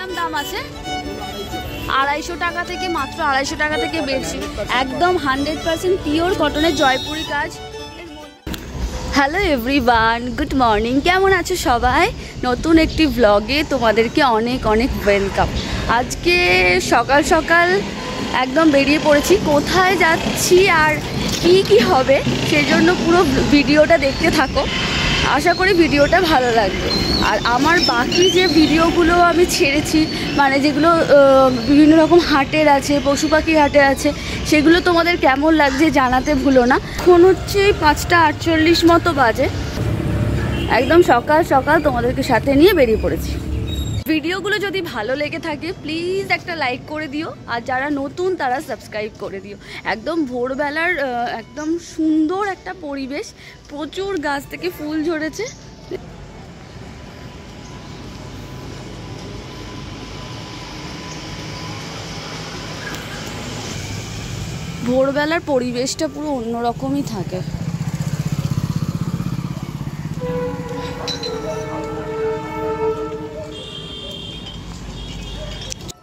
কিরম দাম আছে? 250 টাকা থেকে, মাত্র 250 টাকা থেকে বেশি। একদম 100% পিওর কটনের জয়পুরি কাজ। Hello everyone, good morning. কেমন আছো সবাই? নতুন একটি ব্লগে তোমাদেরকে অনেক অনেক ওয়েলকাম। আজকে সকাল সকাল একদম বেরিয়ে পড়েছি। কোথায় যাচ্ছি আর কি হবে সেই জন্য পুরো ভিডিওটা দেখতে থাকো। আশা করি ভিডিওটা ভালো লাগবে। আর আমার বাকি যে ভিডিওগুলো আমি ছেড়েছি, মানে যেগুলো বিভিন্ন রকম হাটের আছে, পশু পাখি হাটের আছে, সেগুলো তোমাদের কেমন লাগছে জানাতে ভুলো না। এখন হচ্ছে 5:48 মতো বাজে। একদম সকাল সকাল তোমাদেরকে সাথে নিয়ে বেরিয়ে পড়েছি। ভিডিওগুলো যদি ভালো লেগে থাকে প্লিজ একটা লাইক করে দিও, আর যারা নতুন তারা সাবস্ক্রাইব করে দিও। একদম ভোরবেলার একদম সুন্দর একটা পরিবেশ, প্রচুর গাছ থেকে ফুল ঝরেছে। ভোরবেলার পরিবেশটা পুরো অন্যরকমই থাকে।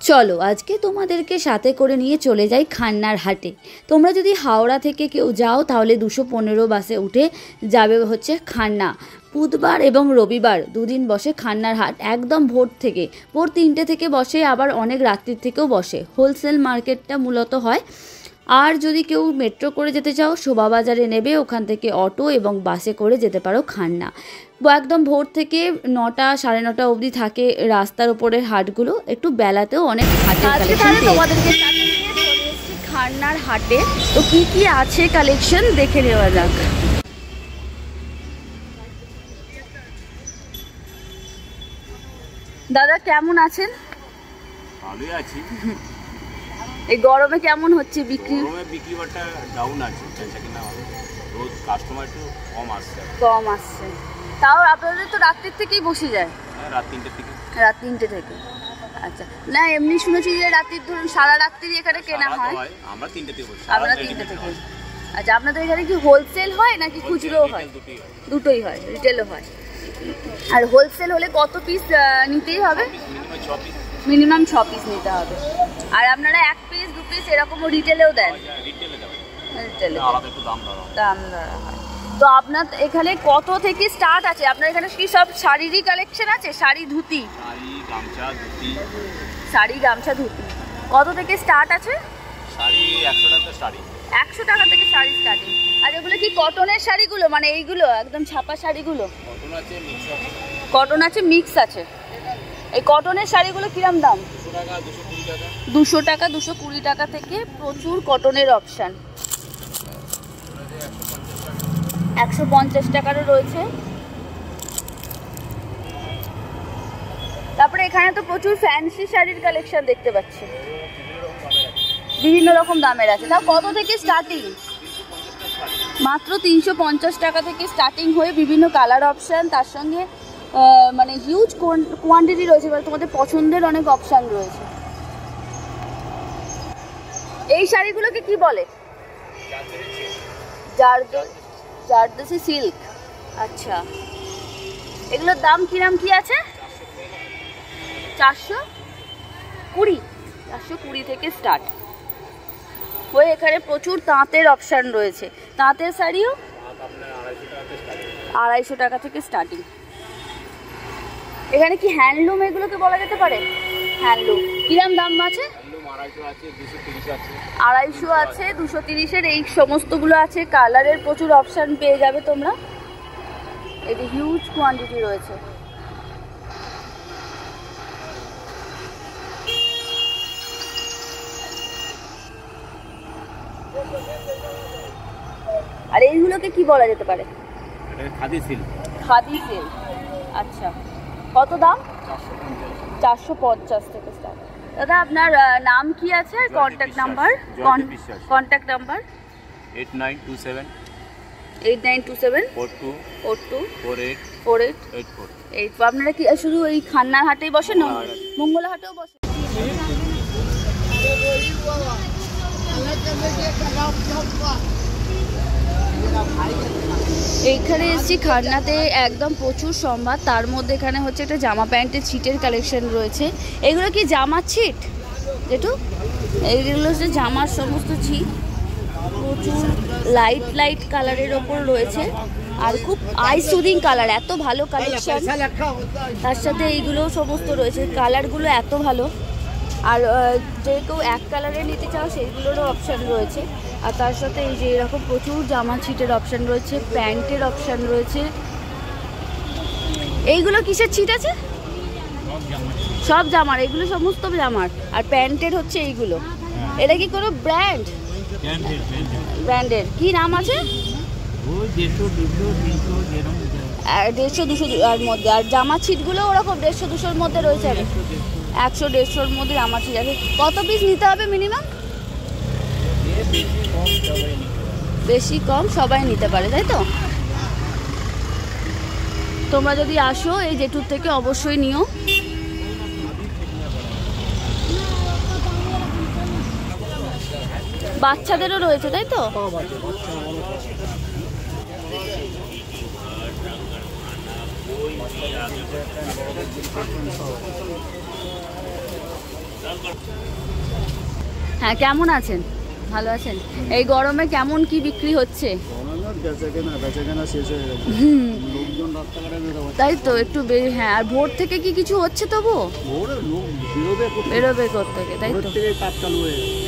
চলো আজকে তোমাদেরকে সাথে করে নিয়ে চলে যাই খান্নার হাটে। তোমরা যদি হাওড়া থেকে কেউ যাও তাহলে 215 বাসে উঠে যাবে হচ্ছে খান্না। বুধবার এবং রবিবার দুদিন বসে খান্নার হাট। একদম ভোর 3টে থেকে বসে, আবার অনেক রাত্রির থেকেও বসে। হোলসেল মার্কেটটা মূলত হয়। আর যদি কেউ মেট্রো করে যেতে চাও শোভাবাজারে নেবে, ওখান থেকে অটো এবং বাসে করে যেতে পারো খান্না। একদম ভোর থেকে 9টা 9:30 অবধি থাকে রাস্তার উপরের হাটগুলো। একটু বেলাতেও অনেক হাটের কালেকশন তোমাদেরকে সাথে নিয়ে চলে এসেছি খান্নার হাটে। তো কি আছে কালেকশন দেখে নেওয়া যাক। দাদা কেমন আছেন? ভালোই আছি। এই গরমে কেমন হচ্ছে বিক্রি? গরমে বিক্রিবাটা ডাউন আছে, কিনা রোজ কাস্টমার একটু কম আসছে। তাও আপনাদের তো রাত্রির থেকেই বসে যায়? রাত 3টে থেকে। রাত 3টে থেকে, আচ্ছা। না এমনি শুনেছি যে রাত্রির ধরুন সারা রাত্রি এখানে কেনা হয়। আমরা 3টে থেকে বসি। আমরা 3টে থেকে। আচ্ছা, আপনাদের এখানে কি হোলসেল হয় নাকি খুচরো হয়? দুটোই হয়, রিটেলও হয়। আর হোলসেল হলে কত পিস নিতেই হবে? মিনিমাম 6 পিস নিতে হবে। আর আপনারা 1 পিস 2 পিস এরকমও রিটেলেও দেন? রিটেলে দাম ধরা হয়। তো আপনার এখানে কত থেকে স্টার্ট আছে? আপনার এখানে কি সব শাড়িরই কালেকশন আছে? শাড়ি ধুতি? শাড়ি গামছা ধুতি কত থেকে স্টার্ট আছে? শাড়ি 100 টাকা স্টার্টিং। 100 টাকা থেকে শাড়ি স্টার্টিং। আর এগুলো কি কটনের শাড়িগুলো, মানে এইগুলো একদম ছাপা শাড়িগুলো? কটন আছে, মিক্স আছে। এই কটনের শাড়িগুলো কিরম দাম? 200 টাকা 220 টাকা থেকে প্রচুর কটনের অপশান। 150 টাকারও রয়েছে। তারপরে এখানে তো প্রচুর ফ্যান্সি শাড়ির কালেকশন দেখতে পাচ্ছি, বিভিন্ন রকম দামের আছে। তাও কত থেকে স্টার্টিং? মাত্র 350 টাকা থেকে স্টার্টিং হয়ে বিভিন্ন কালার অপশান, তার সঙ্গে মানে হিউজ কোয়ান্টিটি রয়েছে। এবার তোমাদের পছন্দের অনেক অপশান রয়েছে। এই শাড়িগুলোকে কি বলে? জারদোসি সিল্ক। আচ্ছা, এগুলোর দাম কিরাম কি আছে? 420 থেকে স্টার্ট হয়ে এখানে প্রচুর তাঁতের অপশান রয়েছে। তাঁতের শাড়িও 250 টাকা থেকে স্টার্টিং। এখানে কি হ্যান্ডলুম এগুলোকে বলা যেতে পারে? হ্যান্ডলুম কিরাম দাম আছে? 250 আছে, 230-এর এই সমস্তগুলো আছে। কালারের প্রচুর অপশান পেয়ে যাবে তোমরা। এটি হিউজ কোয়ান্টিটি রয়েছে। আর এইগুলোকে কি বলা যেতে পারে? খাদি সিল্ক। খাদি সিল্ক, আচ্ছা। কত দাম? 450 থেকে স্টার্ট। দাদা আপনার নাম কি আছে? Contact number? 8927 42 48 আপনারা কি শুধু এই খান্নার হাটেই বসেন না মঙ্গলা হাটেও বসেন? এইখানে এসেছি খান্নাতে, একদম প্রচুর সম্ভার। তার মধ্যে এখানে হচ্ছে একটা জামা প্যান্টের ছিটের কালেকশন রয়েছে। এগুলো কি জামার ছিট যেটু? এইগুলো হচ্ছে জামার সমস্ত ছিট, প্রচুর লাইট লাইট কালারের ওপর রয়েছে আর খুব আই সুদিং কালার, এত ভালো কালেকশন। তার সাথে এইগুলো সমস্ত রয়েছে, কালারগুলো এত ভালো। আর যে কেউ এক কালারে নিতে চাও সেইগুলোরও অপশান রয়েছে। আর তার সাথে এই যে এরকম প্রচুর জামা ছিটের অপশান রয়েছে, প্যান্টের অপশান রয়েছে। এইগুলো কিসের ছিট আছে? সব জামার, এগুলো সমস্ত জামার। আর প্যান্টের হচ্ছে এইগুলো। এটা কি কোনো ব্র্যান্ড? ব্র্যান্ডের কি নাম আছে? 150-200 আর মধ্যে। আর জামা ছিটগুলো ওরকম 150-200-র মধ্যে রয়েছে। আর 100-150-র মধ্যে জামা ছিট আছে। কত পিস নিতে হবে মিনিমাম? বেশি কম সবাই নিতে পারে, তাই তো? তোমরা যদি আসো এই জেঠুর থেকে অবশ্যই নিও। বাচ্চাদেরও রয়েছে, তাই তো? হ্যাঁ, কেমন আছেন? ভালো আছেন? এই গরমে কেমন কি বিক্রি হচ্ছে? তাই তো একটু হ্যাঁ। আর ভোর থেকে কি কিছু হচ্ছে তবু? বেরোবে কোত্থেকে, তাই তো?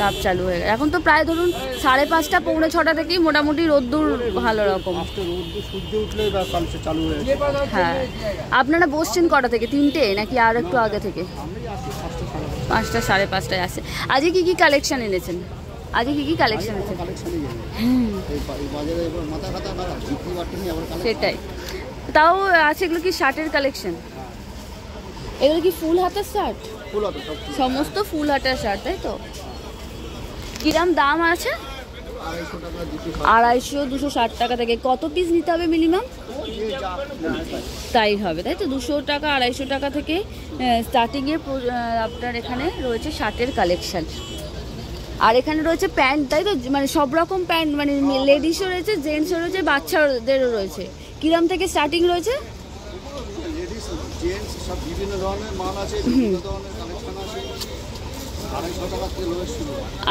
তাপ চালু হয়ে গেছে। এখন তো প্রায় ধরুন 5:30 পৌনে 6টা থেকেই মোটামুটি রোদ্দুর ভালো রকম। হ্যাঁ। আপনারা বসছেন কটা থেকে? 3টে নাকি আর একটু আগে থেকে? 5টা 5:30টায় আসে। আজকে কি কি কালেকশন এনেছেন? আজকে কি কি কালেকশন আছে? সেটাই। তাও আছে। এগুলো কি শার্টের কালেকশন? এগুলো কি ফুল হাতার শার্ট? সমস্ত ফুল হাতার শার্ট, তাই তো? কিরম দাম আছে? 250-260 টাকা থেকে। কত পিস নিতে হবে মিনিমাম? তাই হবে, তাই তো? 200 টাকা 250 টাকা থেকে স্টার্টিংয়ে আপনার এখানে রয়েছে শার্টের কালেকশন। আর এখানে রয়েছে প্যান্ট, তাই তো? মানে সব রকম প্যান্ট, মানে লেডিসও রয়েছে, জেন্টসও রয়েছে, বাচ্চাদেরও রয়েছে। কিরম থেকে স্টার্টিং রয়েছে?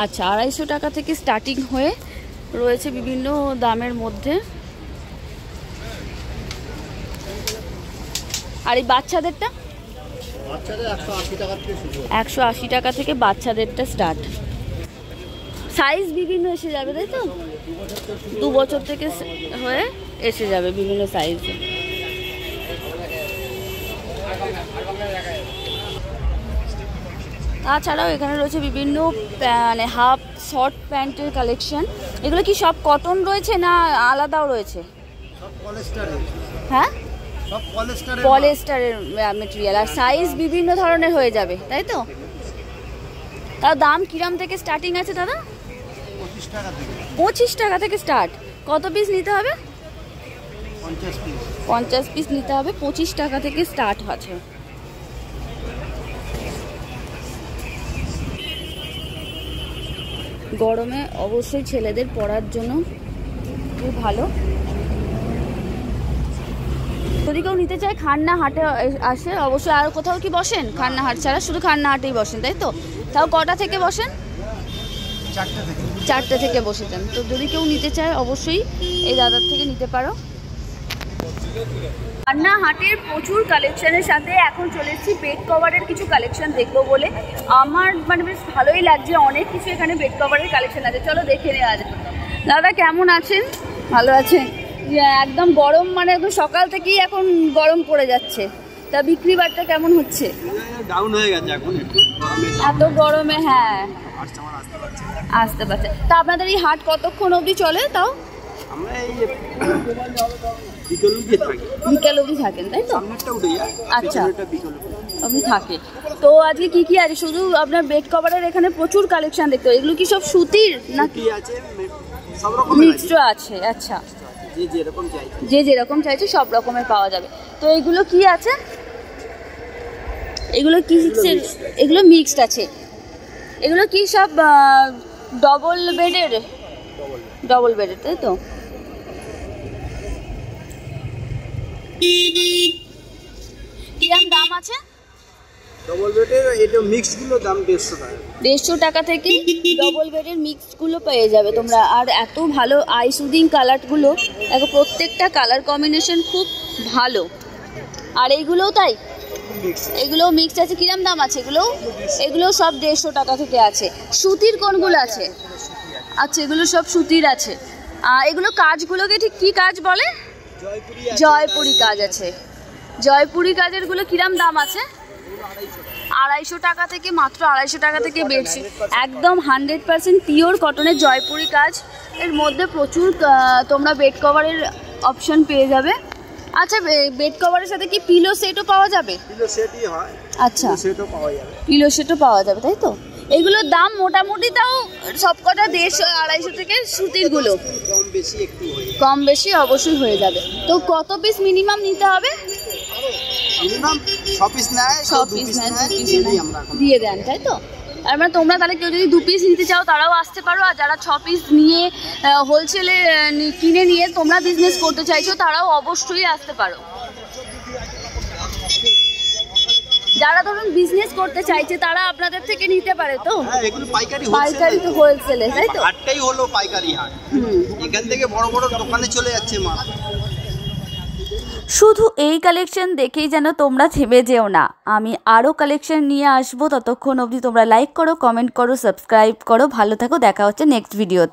আচ্ছা, 250 টাকা থেকে স্টার্টিং হয়ে রয়েছে বিভিন্ন দামের মধ্যে। আর এই বাচ্চাদেরটা? 180 টাকা থেকে বাচ্চাদেরটা স্টার্ট। সাইজ বিভিন্ন এসে যাবে, তাই তো? 2 বছর থেকে হয়ে এসে যাবে বিভিন্ন সাইজে। তাছাড়াও এখানে রয়েছে বিভিন্ন মানে হাফ শর্ট প্যান্টের কালেকশন। এগুলো কি সব কটন রয়েছে না আলাদাও রয়েছে? হ্যাঁ, পলিস্টারের মেটেরিয়াল। আর সাইজ বিভিন্ন ধরনের হয়ে যাবে, তাই তো? তার দাম কিরম থেকে স্টার্টিং আছে দাদা? 25 টাকা থেকে স্টার্ট। কত পিস নিতে হবে? 50 পিস নিতে হবে। 25 টাকা থেকে স্টার্ট আছে। গরমে অবশ্যই ছেলেদের পরার জন্য খুব ভালো। যদি কেউ নিতে চায় খান্না হাটে আসে অবশ্যই। আর কোথাও কি বসেন? খান্না হাট ছাড়া শুধু খান্না হাটেই বসেন, তাই তো? তাও কটা থেকে বসেন? 4টে থেকে বসেছেন। তো যদি কেউ নিতে চায় অবশ্যই এই দাদার থেকে নিতে পারো। খান্না হাটের প্রচুর কালেকশনের সাথে এখন চলে এসেছি বেড কভারের কিছু কালেকশন দেখবো বলে। আমার মানে বেশ ভালোই লাগছে, অনেক কিছু এখানে বেড কভারের কালেকশন আছে। চলো দেখে নেওয়া যাক। দাদা কেমন আছেন? ভালো আছেন? একদম গরম, মানে একদম সকাল থেকেই এখন গরম পড়ে যাচ্ছে। তা বিক্রি বাট্টা কেমন হচ্ছে? ডাউন হয়ে গেছে এখন একটু এত গরমে। হ্যাঁ, আসতে পারছে। তা আপনাদের এই হাট কতক্ষণ অবধি চলে? তাও আমরা এই বিকেল অবধি থাকেন, তাই তো? আচ্ছা, আপনি থাকে। তো আজকে কি কি আছে? শুধু আপনার বেড কভারের এখানে প্রচুর কালেকশন দেখতে হবে। এগুলো কি সব সুতির না কি আছে? সব রকম মিক্সড আছে। আচ্ছা, যে যেরকম চাইছে সব রকমের পাওয়া যাবে। তো এগুলো কি আছে? এগুলো কি? এগুলো মিক্সড আছে। এগুলো কি সব ডবল বেডের? তাই তো? কিরম দাম আছে? ডবল বেডের এটা মিক্সড গুলো দাম 150 টাকা। 150 টাকা থেকে ডবল বেডের মিক্সড গুলো পেয়ে যাবে তোমরা। আর এত ভালো আই সুদিং কালারগুলো দেখো, প্রত্যেকটা কালার কম্বিনেশন খুব ভালো। আর এইগুলোও তাই, এগুলো মিক্সড আছে। কিরম দাম আছে এগুলো? এগুলো সব 150 টাকা থেকে আছে। সুতির কোনগুলো আছে? আচ্ছা, এগুলো সব সুতির আছে। এগুলো কাজগুলোকে ঠিক কি কাজ বলে? জয়পুরি কাজ আছে। জয়পুরি কাজের গুলো কিরম দাম আছে? 250 টাকা থেকে, মাত্র 250 টাকা থেকে বেডশিট, একদম 100% পিওর কটনের জয়পুরি কাজ। এর মধ্যে প্রচুর তোমরা বেড কভারের অপশন পেয়ে যাবে। আচ্ছা, বেড কভারের সাথে কি পিলো সেটও পাওয়া যাবে? পিলো সেটই হয়। আচ্ছা, সেটও পাওয়া যাবে। পিলো সেটও পাওয়া যাবে, তাই তো? এগুলোর দাম মোটামুটি তাও সবকটা 150-250 থেকে সুতিরগুলো কম বেশি একটু হয়ে যাবে। কম বেশি অবশ্যই হয়ে যাবে। তো কত পিস মিনিমাম নিতে হবে? মিনিমাম 6 পিস নেয়, 6 পিস নেয়, 2 পিস আমরা দিয়ে দেন, তাই তো? তার মানে তোমরা তাহলে কেউ যদি 2 পিস নিতে চাও তারাও আসতে পারো, আর যারা 6 পিস নিয়ে হোলসেলে কিনে নিয়ে তোমরা বিজনেস করতে চাইছো তারাও অবশ্যই আসতে পারো। যারা ধরুন বিজনেস করতে চাইছে তারা আপনাদের থেকে নিতে পারে তো? হ্যাঁ, এগুলো পাইকারি তো হোলসেলে, তাই তো? হাটটাই হলো পাইকারি হাট। এখান থেকে বড় বড় দোকানে চলে যাচ্ছে মাল। শুধু এই কালেকশন দেখেই যেন তোমরা থেমে যেও না, আমি আরও কালেকশন নিয়ে আসবো। ততক্ষণ অবধি তোমরা লাইক করো, কমেন্ট করো, সাবস্ক্রাইব করো। ভালো থাকো, দেখা হচ্ছে নেক্সট ভিডিওতে।